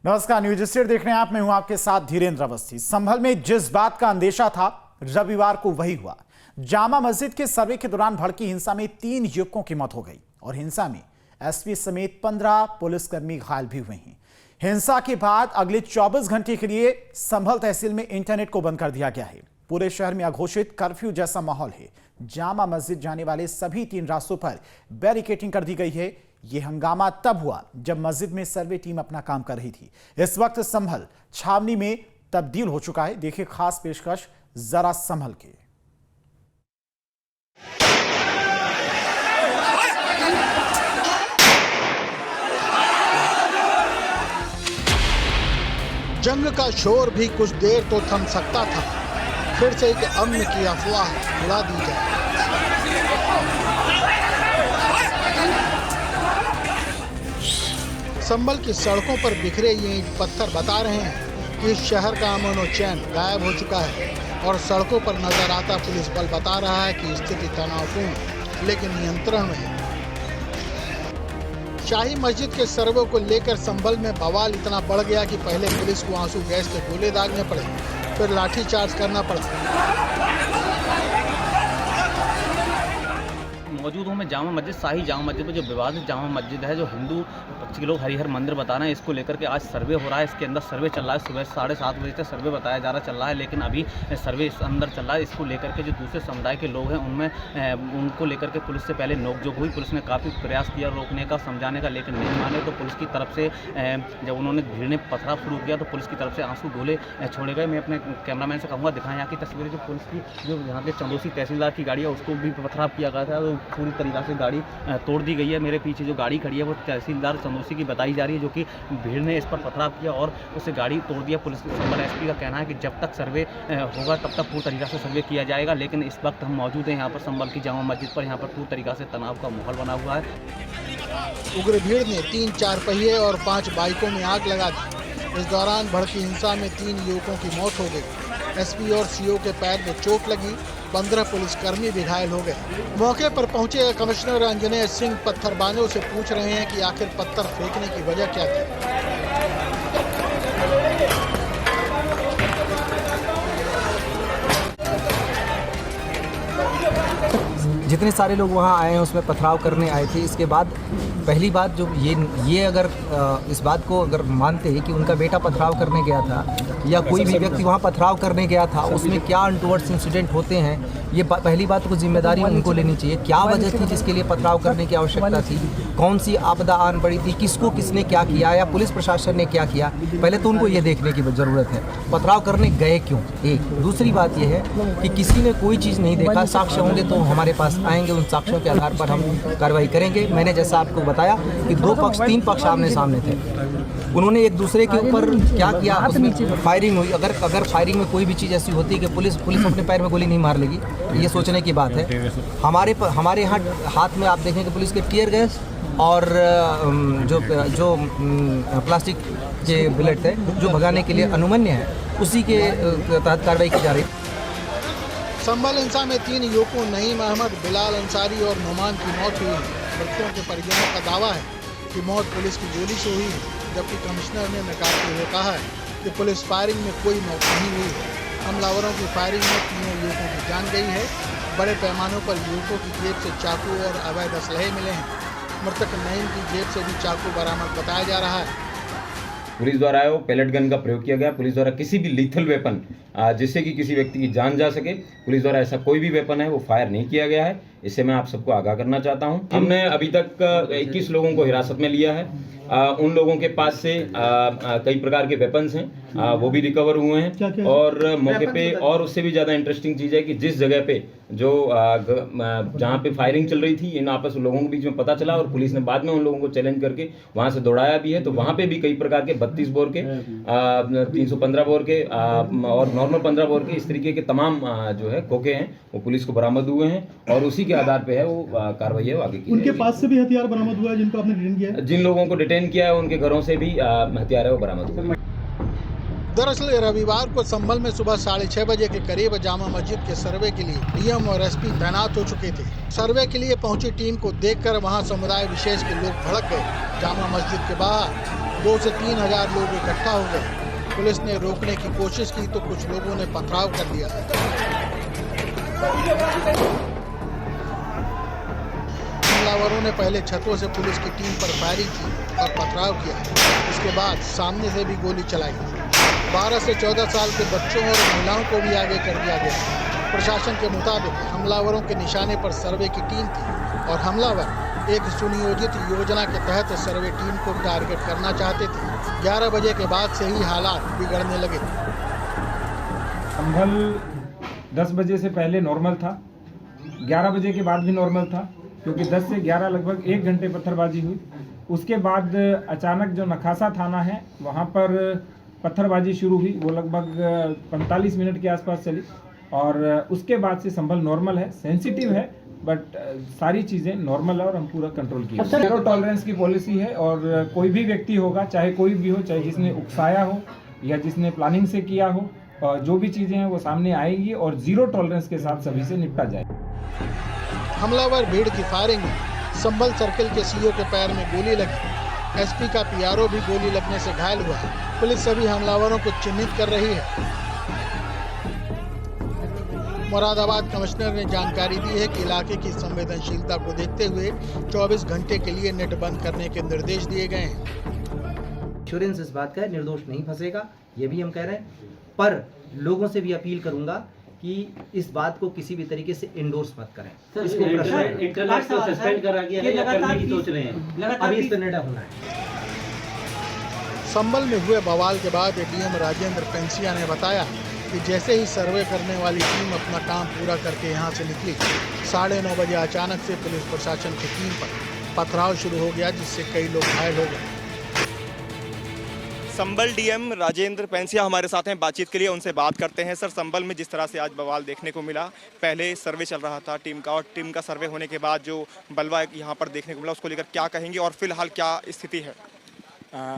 नमस्कार, news state देख रहे हैं आप। मैं हूं आपके साथ धीरेन्द्र अवस्थी। संभल में जिस बात का अंदेशा था, रविवार को वही हुआ। जामा मस्जिद के सर्वे के दौरान भड़की हिंसा में 3 युवकों की मौत हो गई और हिंसा में एसपी समेत 15 पुलिसकर्मी घायल भी हुए हैं। हिंसा के बाद अगले 24 घंटे के लिए संभल तहसील में इंटरनेट को बंद कर दिया गया है। पूरे शहर में अघोषित कर्फ्यू जैसा माहौल है। जामा मस्जिद जाने वाले सभी 3 रास्तों पर बैरिकेडिंग कर दी गई है। यह हंगामा तब हुआ जब मस्जिद में सर्वे टीम अपना काम कर रही थी। इस वक्त संभल छावनी में तब्दील हो चुका है। देखिए खास पेशकश जरा संभल के। जंग का शोर भी कुछ देर तो थम सकता था, फिर से एक अमन की अफवाह उड़ा दी जाए। संभल की सड़कों पर बिखरे ये ईंट पत्थर बता रहे हैं कि इस शहर का अमन और चैन गायब हो चुका है और सड़कों पर नजर आता पुलिस बल बता रहा है कि स्थिति तनावपूर्ण लेकिन नियंत्रण में है। शाही मस्जिद के सर्वे को लेकर संभल में बवाल इतना बढ़ गया कि पहले पुलिस को आंसू गैस के गोले दागने पड़े, फिर लाठीचार्ज करना पड़ा। मौजूद हूँ मैं जामा मस्जिद, शाही जामा मस्जिद में। जो विवादित जामा मस्जिद है, जो हिंदू पक्ष के लोग हरिहर मंदिर बता रहे हैं, इसको लेकर के आज सर्वे हो रहा है। इसके अंदर सर्वे चल रहा है। सुबह 7:30 बजे तक सर्वे बताया जा रहा चल रहा है, लेकिन अभी सर्वे इस अंदर चल रहा है। इसको लेकर के जो दूसरे समुदाय के लोग हैं उनमें उनको लेकर के पुलिस से पहले नोकझोंक हुई। पुलिस ने काफ़ी प्रयास किया रोकने का, समझाने का, लेकिन नहीं माने। तो पुलिस की तरफ से जब उन्होंने भीड़ ने पथराव शुरू किया तो पुलिस की तरफ से आंसू गोले छोड़े गए। मैं अपने कैमरामैन से कहूँगा दिखाएं यहाँ की तस्वीरें। जो पुलिस की जो यहाँ के चंदोसी तहसीलदार की गाड़ी है उसको भी पथराव किया गया था। तो पूरी तरीक़ा से गाड़ी तोड़ दी गई है। मेरे पीछे जो गाड़ी खड़ी है वो तहसीलदार चंदोसी की बताई जा रही है, जो कि भीड़ ने इस पर पथराव किया और उससे गाड़ी तोड़ दिया। पुलिस संभल एसपी का कहना है कि जब तक सर्वे होगा तब तक पूरी तरीक़ा से सर्वे किया जाएगा। लेकिन इस वक्त हम मौजूद हैं यहाँ पर संभल की जामा मस्जिद पर। यहाँ पर पूरी तरीक़ा से तनाव का माहौल बना हुआ है। उग्र भीड़ ने 3 4 पहिए और 5 बाइकों में आग लगा दी। इस दौरान भड़की हिंसा में 3 युवकों की मौत हो गई। एसपी और सीओ के पैर में चोट लगी। 15 पुलिसकर्मी भी घायल हो गए। मौके पर पहुंचे कमिश्नर अंजनेय सिंह पत्थरबाजों से पूछ रहे हैं कि आखिर पत्थर फेंकने की वजह क्या थी। जितने सारे लोग वहाँ आए हैं उसमें पथराव करने आए थे। इसके बाद पहली बात जो ये अगर इस बात को अगर मानते हैं कि उनका बेटा पथराव करने गया था या कोई भी व्यक्ति वहाँ पथराव करने गया था, उसमें क्या अनटूवर्ड्स इंसिडेंट होते हैं, ये पहली बात को जिम्मेदारी उनको लेनी चाहिए। क्या वजह थी जिसके लिए पथराव करने की आवश्यकता थी, कौन सी आपदा आन पड़ी थी, किसको किसने क्या किया या पुलिस प्रशासन ने क्या किया, पहले तो उनको ये देखने की ज़रूरत है। पथराव करने गए क्यों, एक। दूसरी बात यह है कि किसी ने कोई चीज़ नहीं देखा, साक्ष्य होंगे तो हमारे पास आएंगे, उन साक्ष्यों के आधार पर हम कार्रवाई करेंगे। मैंने जैसा आपको बताया कि 2 पक्ष 3 पक्ष आमने सामने थे, उन्होंने एक दूसरे के ऊपर क्या किया, उसमें फायरिंग हुई। अगर फायरिंग में कोई भी चीज़ ऐसी होती है कि पुलिस अपने पैर में गोली नहीं मार लेगी, ये सोचने की बात है। हमारे यहाँ हाथ में आप देखें कि पुलिस के टीयर गैस और जो प्लास्टिक के बुलेट है जो भगाने के लिए अनुमन्य है, उसी के तहत कार्रवाई की जा रही है। संभल हिंसा में 3 युवकों नईम अहमद, बिलाल अंसारी और नुमान की मौत हुई। मृतकों के परिजनों का दावा है कि मौत पुलिस की गोली से हुई, जबकि कमिश्नर ने नकारते हुए कहा है कि पुलिस फायरिंग में कोई मौत नहीं हुई। हमलावरों की फायरिंग में 3 युवकों की जान गई है। बड़े पैमानों पर युवकों की जेब से चाकू और अवैध असलहे मिले हैं। मृतक नईम की जेब से भी चाकू बरामद बताया जा रहा है। पुलिस द्वारा वो पैलेट गन का प्रयोग किया गया। पुलिस द्वारा किसी भी लीथल वेपन जिससे कि किसी व्यक्ति की जान जा सके, पुलिस द्वारा ऐसा कोई भी वेपन है वो फायर नहीं किया गया है। इससे मैं आप सबको आगाह करना चाहता हूं। हमने अभी तक 21 लोगों को हिरासत में लिया है। उन लोगों के पास से कई प्रकार के वेपन्स हैं, वो भी रिकवर हुए हैं। और मौके पे और उससे भी ज़्यादा इंटरेस्टिंग चीज़ है कि जिस जगह पे जो जहाँ पे फायरिंग चल रही थी, इन आपस में लोगों के बीच में पता चला और पुलिस ने बाद में उन लोगों को चैलेंज करके वहाँ से दौड़ाया भी है। तो वहाँ पे भी कई प्रकार के 32 बोर के 315 बोर के और नॉर्मल 15 बोर के इस तरीके के तमाम जो है खोखे हैं वो पुलिस को बरामद हुए हैं और उसी के आधार पे है वो कार्रवाई है वो आगे की। उनके पास से भी हथियार बरामद हुआ है जिनको आपने डिटेन किया है? जिन लोगों को डिटेन किया है उनके घरों से भी हथियार है वो बरामद हुए। दरअसल रविवार को संभल में सुबह 6:30 बजे के करीब जामा मस्जिद के सर्वे के लिए डीएम और एसपी तैनात हो चुके थे। सर्वे के लिए पहुंची टीम को देखकर वहां समुदाय विशेष के लोग भड़क गए। जामा मस्जिद के बाहर 2 से 3 हजार लोग इकट्ठा हो गए। पुलिस ने रोकने की कोशिश की तो कुछ लोगों ने पथराव कर दिया। हमलावरों ने पहले छतों से पुलिस की टीम पर फायरिंग की और पथराव किया। इसके बाद सामने से भी गोली चलाई। 12 से 14 साल के बच्चों और महिलाओं को भी आगे कर दिया गया। प्रशासन के मुताबिक हमलावरों के निशाने पर सर्वे की टीम थी और हमलावर एक सुनियोजित योजना के तहत सर्वे टीम को टारगेट करना चाहते थे। 11 बजे के बाद से ही हालात बिगड़ने लगे। संभल 10 बजे से पहले नॉर्मल था, 11 बजे के बाद भी नॉर्मल था, क्योंकि 10 से 11 लगभग 1 घंटे पत्थरबाजी हुई। उसके बाद अचानक जो नखासा थाना है वहाँ पर पत्थरबाजी शुरू हुई, वो लगभग 45 मिनट के आसपास चली और उसके बाद से संभल नॉर्मल है, सेंसिटिव है, बट सारी चीज़ें नॉर्मल है और हम पूरा कंट्रोल किए। जीरो टॉलरेंस की पॉलिसी है और कोई भी व्यक्ति होगा, चाहे कोई भी हो, चाहे जिसने उकसाया हो या जिसने प्लानिंग से किया हो, जो भी चीज़ें हैं वो सामने आएंगी और जीरो टॉलरेंस के साथ सभी से निपटा जाए। हमलावर भीड़ की फायरिंग में संभल सर्किल के सीओ के पैर में गोली लगी। एसपी का पीआरओ भी गोली लगने से घायल हुआ। पुलिस सभी हमलावरों को चिन्हित कर रही है। मुरादाबाद कमिश्नर ने जानकारी दी है कि इलाके की संवेदनशीलता को देखते हुए 24 घंटे के लिए नेट बंद करने के निर्देश दिए गए हैं। इंश्योरेंस इस बात का है, निर्दोष नहीं फंसेगा, ये भी हम कह रहे हैं। पर लोगों से भी अपील करूंगा कि इस बात को किसी भी तरीके से इंडोर्स मत करें। इसको इंटरनेट को सस्पेंड करा गया है या करने की सोच रहे हैं? अभी इस पर निर्णय होना है। संभल में हुए बवाल के बाद डीएम राजेंद्र पेंसिया ने बताया कि जैसे ही सर्वे करने वाली टीम अपना काम पूरा करके यहां से निकली, 9:30 बजे अचानक से पुलिस प्रशासन की टीम पर पथराव शुरू हो गया, जिससे कई लोग घायल हो गए। संभल डीएम राजेंद्र पेंसिया हमारे साथ हैं बातचीत के लिए, उनसे बात करते हैं। सर, संभल में जिस तरह से आज बवाल देखने को मिला, पहले सर्वे चल रहा था टीम का और टीम का सर्वे होने के बाद जो बलवा यहाँ पर देखने को मिला, उसको लेकर क्या कहेंगे और फिलहाल क्या स्थिति है?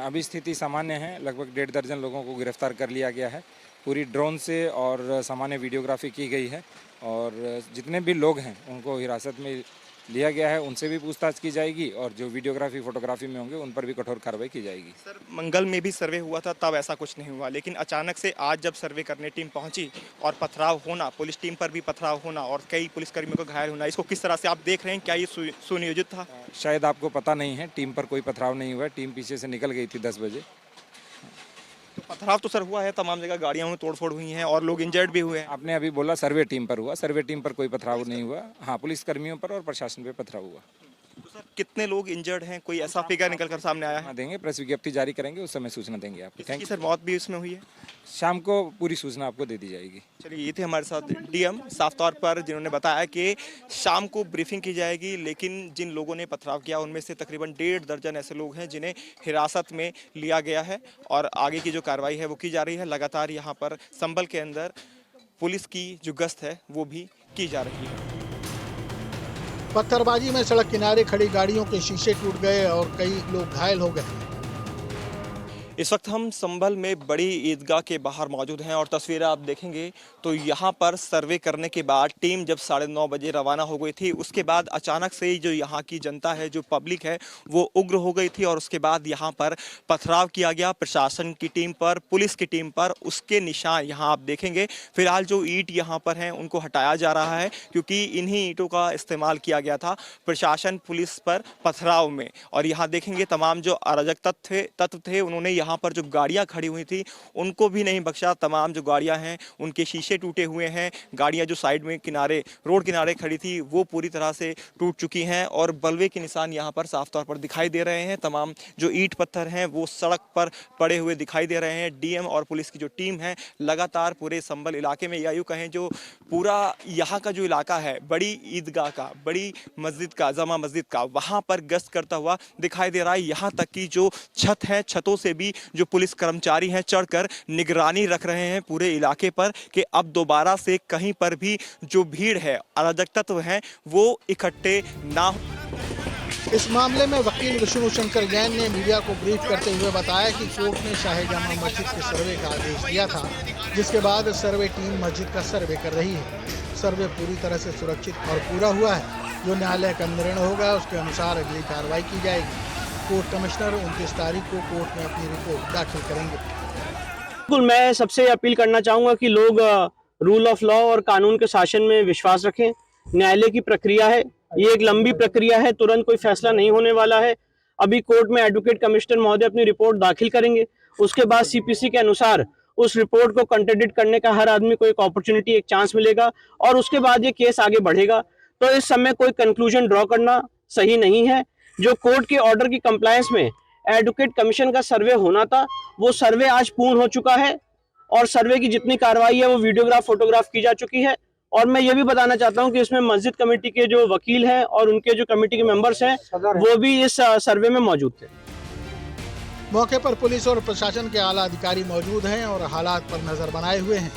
अभी स्थिति सामान्य है। लगभग 1.5 दर्जन लोगों को गिरफ्तार कर लिया गया है। पूरी ड्रोन से और सामान्य वीडियोग्राफी की गई है और जितने भी लोग हैं उनको हिरासत में लिया गया है, उनसे भी पूछताछ की जाएगी और जो वीडियोग्राफी फोटोग्राफी में होंगे उन पर भी कठोर कार्रवाई की जाएगी। सर, मंगल में भी सर्वे हुआ था, तब ऐसा कुछ नहीं हुआ, लेकिन अचानक से आज जब सर्वे करने टीम पहुंची और पथराव होना, पुलिस टीम पर भी पथराव होना और कई पुलिसकर्मियों को घायल होना, इसको किस तरह से आप देख रहे हैं? क्या ये सुनियोजित था? शायद आपको पता नहीं है, टीम पर कोई पथराव नहीं हुआ। टीम पीछे से निकल गई थी 10 बजे। तो पथराव तो सर हुआ है, तमाम जगह गाड़ियां में तोड़फोड़ हुई हैं और लोग इंजर्ड भी हुए हैं। आपने अभी बोला सर्वे टीम पर हुआ, सर्वे टीम पर कोई पथराव नहीं हुआ। हाँ, पुलिस कर्मियों पर और प्रशासन पे पथराव हुआ। तो सर, कितने लोग इंजर्ड हैं? कोई ऐसा फिगर निकल कर सामने आया है? देंगे, प्रेस विज्ञप्ति जारी करेंगे, उस समय सूचना देंगे आपको। Thank you sir. मौत भी इसमें हुई है? शाम को पूरी सूचना आपको दे दी जाएगी। चलिए, ये थे हमारे साथ डीएम साफ तौर पर, जिन्होंने बताया कि शाम को ब्रीफिंग की जाएगी, लेकिन जिन लोगों ने पथराव किया उनमें से तकरीबन 1.5 दर्जन ऐसे लोग हैं जिन्हें हिरासत में लिया गया है और आगे की जो कार्रवाई है वो की जा रही है। लगातार यहाँ पर संभल के अंदर पुलिस की जो गश्त है वो भी की जा रही है। पत्थरबाजी में सड़क किनारे खड़ी गाड़ियों के शीशे टूट गए और कई लोग घायल हो गए। इस वक्त हम संभल में बड़ी ईदगाह के बाहर मौजूद हैं और तस्वीरें आप देखेंगे तो यहाँ पर सर्वे करने के बाद टीम जब 9:30 बजे रवाना हो गई थी, उसके बाद अचानक से जो यहाँ की जनता है, जो पब्लिक है, वो उग्र हो गई थी और उसके बाद यहाँ पर पथराव किया गया प्रशासन की टीम पर, पुलिस की टीम पर। उसके निशान यहाँ आप देखेंगे। फिलहाल जो ईंट यहाँ पर हैं उनको हटाया जा रहा है क्योंकि इन्हीं ईंटों का इस्तेमाल किया गया था प्रशासन पुलिस पर पथराव में। और यहाँ देखेंगे तमाम जो अराजक तत्व थे उन्होंने यहाँ पर जो गाड़ियां खड़ी हुई थी उनको भी नहीं बख्शा। तमाम जो गाड़ियां हैं उनके शीशे टूटे हुए हैं। गाड़ियां जो साइड में रोड किनारे खड़ी थी वो पूरी तरह से टूट चुकी हैं और बलवे के निशान यहां पर साफ तौर पर दिखाई दे रहे हैं। तमाम जो ईंट पत्थर हैं वो सड़क पर पड़े हुए दिखाई दे रहे हैं। डीएम और पुलिस की जो टीम है लगातार पूरे संभल इलाके में, या यूं कहें जो पूरा यहाँ का जो इलाका है, बड़ी ईदगाह का, बड़ी मस्जिद का, जामा मस्जिद का, वहां पर गश्त करता हुआ दिखाई दे रहा है। यहाँ तक कि जो छत है, छतों से भी जो पुलिस कर्मचारी हैं चढ़कर निगरानी रख रहे हैं पूरे इलाके पर कि अब दोबारा से कहीं पर भी जो भीड़ है, अराजक तत्व हैं, वो इकट्ठे ना हो। इस मामले में वकील विष्णु शंकर जैन ने मीडिया को ब्रीफ करते हुए बताया कि कोर्ट ने शाही जामा मस्जिद के सर्वे का आदेश दिया था, जिसके बाद सर्वे टीम मस्जिद का सर्वे कर रही है। सर्वे पूरी तरह से सुरक्षित और पूरा हुआ है। जो न्यायालय का निर्णय होगा उसके अनुसार अगली कार्रवाई की जाएगी। कोर्ट कमिश्नर 29 तारीख को कोर्ट में अपनी रिपोर्ट दाखिल करेंगे। बिल्कुल, मैं सबसे अपील करना चाहूँगा कि लोग रूल ऑफ लॉ और कानून के शासन में विश्वास रखें। न्यायालय की प्रक्रिया है, ये एक लंबी प्रक्रिया है, तुरंत कोई फैसला नहीं होने वाला है। अभी कोर्ट में एडवोकेट कमिश्नर महोदय अपनी रिपोर्ट दाखिल करेंगे, उसके बाद सीपीसी के अनुसार उस रिपोर्ट को कंट्राडिक्ट करने का हर आदमी को एक अपॉर्चुनिटी, एक चांस मिलेगा और उसके बाद ये केस आगे बढ़ेगा। तो इस समय कोई कंक्लूजन ड्रॉ करना सही नहीं है। जो कोर्ट के ऑर्डर की कंप्लायंस में एडवोकेट कमीशन का सर्वे होना था, वो सर्वे आज पूर्ण हो चुका है और सर्वे की जितनी कार्रवाई है वो वीडियोग्राफ, फोटोग्राफ की जा चुकी है। और मैं ये भी बताना चाहता हूं कि इसमें मस्जिद कमेटी के जो वकील हैं और उनके जो कमेटी के मेंबर्स हैं वो भी इस सर्वे में मौजूद थे। मौके पर पुलिस और प्रशासन के आला अधिकारी मौजूद हैं और हालात पर नजर बनाए हुए हैं।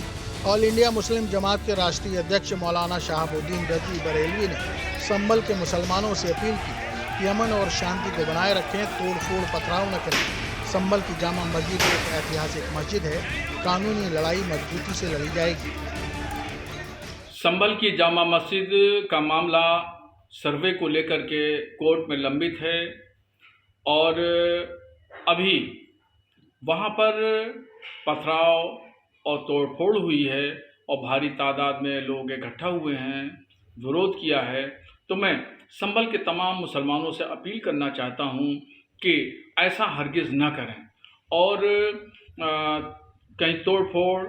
ऑल इंडिया मुस्लिम जमात के राष्ट्रीय अध्यक्ष मौलाना शहाबुद्दीन रजवी बरेलवी ने संभल के मुसलमानों से अपील की कि अमन और शांति को बनाए रखें, तोड़ फोड़ पथराव न करें। संभल की जामा मस्जिद एक ऐतिहासिक मस्जिद है, कानूनी लड़ाई मजबूती से लड़ी जाएगी। संभल की जामा मस्जिद का मामला सर्वे को लेकर के कोर्ट में लंबित है और अभी वहाँ पर पथराव और तोड़फोड़ हुई है और भारी तादाद में लोग इकट्ठा हुए हैं, विरोध किया है। तो मैं संभल के तमाम मुसलमानों से अपील करना चाहता हूँ कि ऐसा हरगिज़ न करें और कहीं तोड़फोड़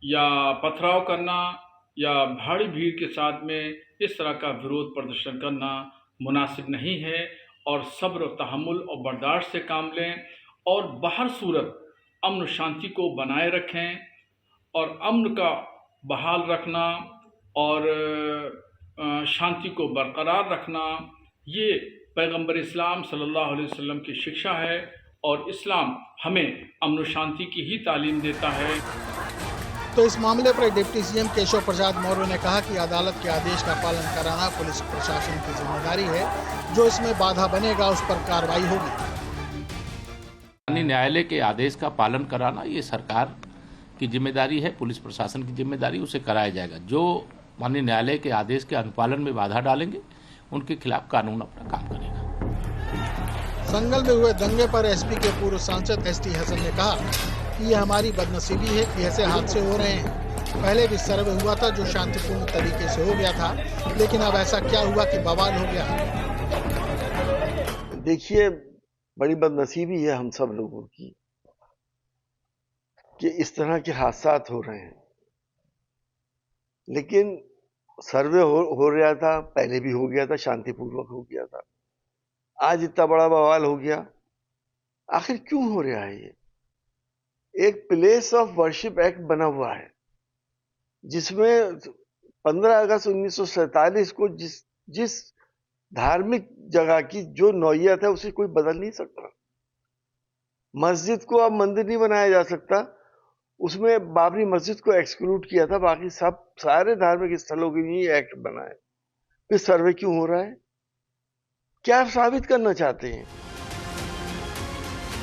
या पथराव करना या भारी भीड़ के साथ में इस तरह का विरोध प्रदर्शन करना मुनासिब नहीं है और सब्र, तहम्मुल और बर्दाश्त से काम लें और बाहर सूरत अमन शांति को बनाए रखें और अमन का बहाल रखना और शांति को बरकरार रखना, ये पैगंबर इस्लाम सल्लल्लाहु अलैहि वसल्लम की शिक्षा है और इस्लाम हमें अमन शांति की ही तालीम देता है। तो इस मामले पर डिप्टी सीएम केशव प्रसाद मौर्य ने कहा कि अदालत के आदेश का पालन कराना पुलिस प्रशासन की जिम्मेदारी है, जो इसमें बाधा बनेगा उस पर कार्रवाई होगी। न्यायालय के आदेश का पालन कराना ये सरकार की जिम्मेदारी है, पुलिस प्रशासन की जिम्मेदारी, उसे कराया जाएगा। जो माननीय न्यायालय के आदेश के अनुपालन में बाधा डालेंगे उनके खिलाफ कानून अपना काम करेगा। संगल में हुए दंगे पर एसपी के पूर्व सांसद एसटी हसन ने कहा कि ये हमारी बदनसीबी है कि ऐसे हादसे हो रहे हैं। पहले भी सर्वे हुआ था जो शांतिपूर्ण तरीके से हो गया था, लेकिन अब ऐसा क्या हुआ कि बवाल हो गया। देखिए, बड़ी बदनसीबी है हम सब लोगों की कि इस तरह के हादसा हो रहे हैं, लेकिन सर्वे हो रहा था, पहले भी हो गया था, शांतिपूर्वक हो गया था। आज इतना बड़ा बवाल हो गया, आखिर क्यों हो रहा है? ये एक प्लेस ऑफ वर्शिप एक्ट बना हुआ है जिसमें 15 अगस्त 1947 को जिस धार्मिक जगह की जो नौयत है उसे कोई बदल नहीं सकता। मस्जिद को अब मंदिर नहीं बनाया जा सकता, उसमें बाबरी मस्जिद को एक्सक्लूड किया था, बाकी सारे धार्मिक स्थलों के लिए एक्ट बना है। फिर सर्वे क्यों हो रहा है? क्या साबित करना चाहते हैं?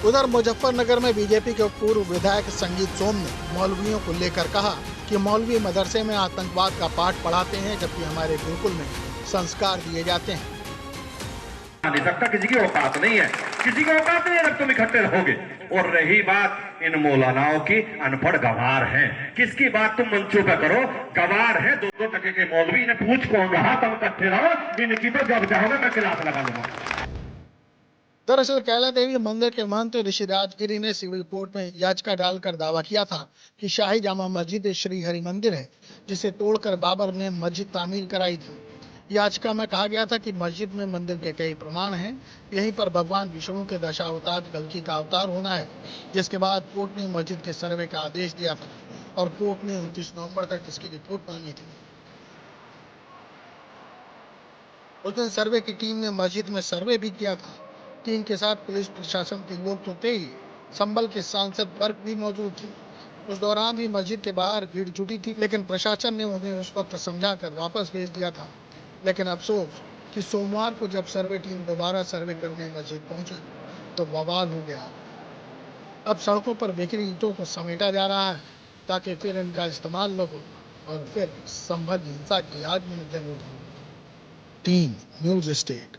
उधर मुजफ्फरनगर में बीजेपी के पूर्व विधायक संगीत सोम ने मौलवियों को लेकर कहा कि मौलवी मदरसे में आतंकवाद का पाठ पढ़ाते हैं, जबकि हमारे गुरुकुल में संस्कार दिए जाते हैं। नहीं सकता, किसी की औकात नहीं है, किसी की औकात नहीं है जब तुम इकट्ठे रहोगे। और रही बात इन मौलानाओं की, अनपढ़ गवार हैं, किसकी बात तुम मंचों पे करो, गवार है। 2-2 टके के मौलवी ने पूछ कौन रहा, तुम इकट्ठे रहो, इनकी तो जब चाहोगे मैं क्लास लगा लूंगा। दरअसल कैला देवी मंदिर के महंत ऋषि राजगिरी ने सिविल कोर्ट में याचिका डालकर दावा किया था कि शाही जामा मस्जिद श्री हरि मंदिर है, जिसे तोड़कर बाबर ने मस्जिद तामीर कराई थी। याचिका में कहा गया था कि मस्जिद में मंदिर के कई प्रमाण हैं, यहीं पर भगवान विष्णु के दशावतार कल्कि का अवतार होना है। जिसके बाद कोर्ट ने मस्जिद के सर्वे का आदेश दिया था और कोर्ट ने 29 नवंबर तक इसकी रिपोर्ट मांगी थी। उस दिन सर्वे की टीम ने मस्जिद में सर्वे भी किया था। टीम के साथ पुलिस प्रशासन की वोट होते ही संभल के सांसद वर्ग भी मौजूद थे। उस दौरान भी मस्जिद के बाहर भीड़ जुटी थी, लेकिन प्रशासन ने उन्हें उस वक्त समझाकर वापस भेज दिया था। लेकिन अफसोस कि सोमवार को जब सर्वे टीम दोबारा सर्वे करने मस्जिद पहुंची तो बवाल हो गया। अब सड़कों पर बिखरी ईंटों को समेटा जा रहा है ताकि फिर इनका इस्तेमाल न हो और फिर संभल हिंसा की आग में जरूर हो। Team news state.